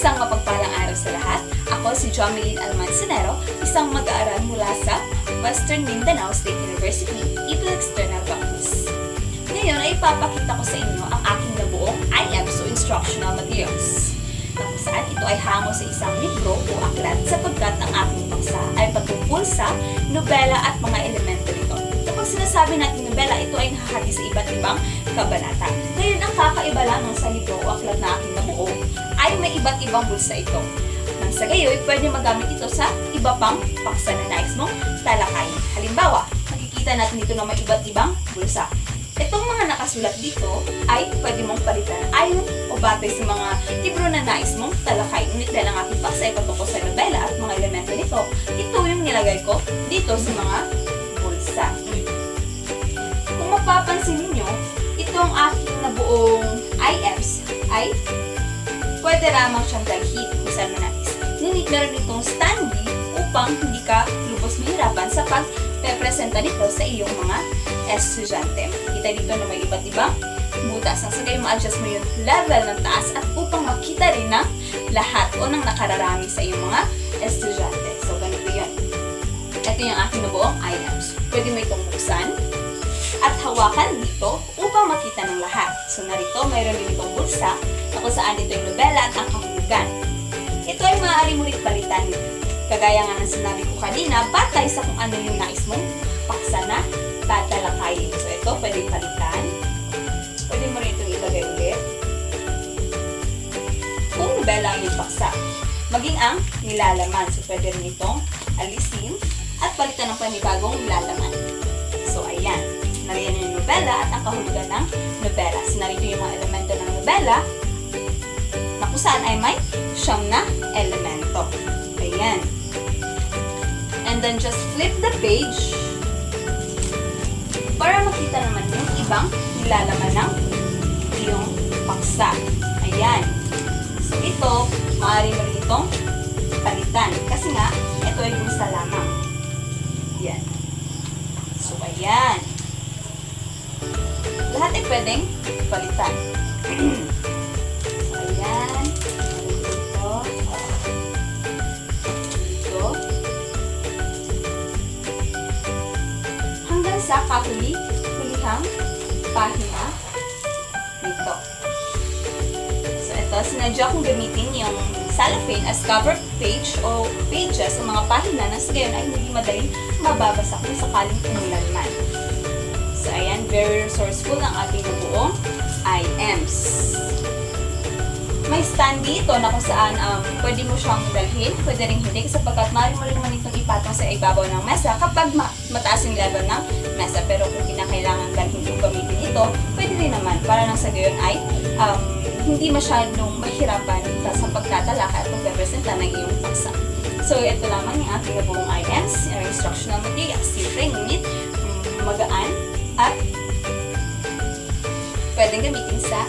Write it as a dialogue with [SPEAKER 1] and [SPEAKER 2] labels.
[SPEAKER 1] Isang mapagpalang araw sa lahat. Ako si Jomeline Almancinero, isang mag-aaral mula sa Western Mindanao State University, Ibil External Campus. Ngayon ay ipapakita ko sa inyo ang aking nabuong IEMS o Instructional Materials. Na kung saan ito ay hango sa isang libro o aklat sapagkat ang aking paksa ay patungkol sa nobela at mga elemento nito. Kapag sinasabi natin nobela, ito ay nahahati sa iba't ibang kabanata. Ngayon, ang kakaiba lamang sa libro o aklat na aking nabuo ay may iba't ibang bulsa ito. Nang sa gayoy, pwede magamit ito sa iba pang paksa na nais mong talakayin. Halimbawa, makikita natin dito na may iba't ibang bulsa. Itong mga nakasulat dito ay pwede mong palitan ayon o batay sa mga libro na nais mong talakayin. Ngunit dahil ang aking paksa ay patungkol sa nobela at mga elemento nito, ito yung nilagay ko dito sa mga bulsa. Kung mapapansin ninyo, ito ang aking nabuong IEMS ay pwede lamang siyang dalhin kung saan mo nais. Ngunit meron itong standee upang hindi ka lubos mahirapan sa pagpepresenta nito sa iyong mga estudyante. Kita dito na may iba't ibang butas. Nang sa gayon, ma-adjust mo yung level ng taas at upang makita rin ng lahat o ng nakararami sa iyong mga estudyante. So, ganito yun. Ito yung aking nabuong IEMS. Pwede mo itong buksan at hawakan dito upang makita ng lahat. So, narito, mayroon din itong bulsa na kung saan dito yung nobela at ang kahulugan. Ito ay maaari mo rin palitan. Kagaya nga ng sinabi ko kanina, batay sa kung ano yung nais mong paksa na tatalakayin. So, ito, pwede palitan. Pwede mo rin itong ilagay ulit. Kung nobela ang yung paksa. Maging ang nilalaman. So, pwede rin itong alisin at palitan ng panibagong nilalaman. So, ayan. Nariyan yung nobela at ang kahulugan ng nobela. Sinarito yung mga elemento ng nobela na kung saan ay may siyam na elemento. Ayan. And then just flip the page para makita naman yung ibang nilalaman ng iyong paksa. Ayan. So, ito, maaari mo rin itong palitan. Kasi nga, ito ay yung isa lamang. Ayan. So, ayan. Lahat ay pwedeng palitan. So, ayan. Dito. Dito. Hanggang sa hulihang pahina nito. So, ito, sinadya kong gamitin yung cellophane as cover page o pages o mga pahina na sa gayon ay hindi madaling mababasa kung sakaling umulan man. So, ayan, very resourceful ang ating nabuong IEMS. May standee ito na kung saan pwede mo siyang dalhin, pwede rin hindi, sapagkat maaari mo rin naman itong ipatong sa ibabaw ng mesa kapag mataas yung level ng mesa. Pero kung kinakailangan dalhin o gamitin ito, pwede rin naman para nang sa gayon ay hindi masyadong mahirapan sa pagtatalakay at pagpepresenta ng iyong paksa. So, ito lamang yung ating nabuong IEMS, instructional materials. Simple, ngunit magaan, at pwedeng gamitin sa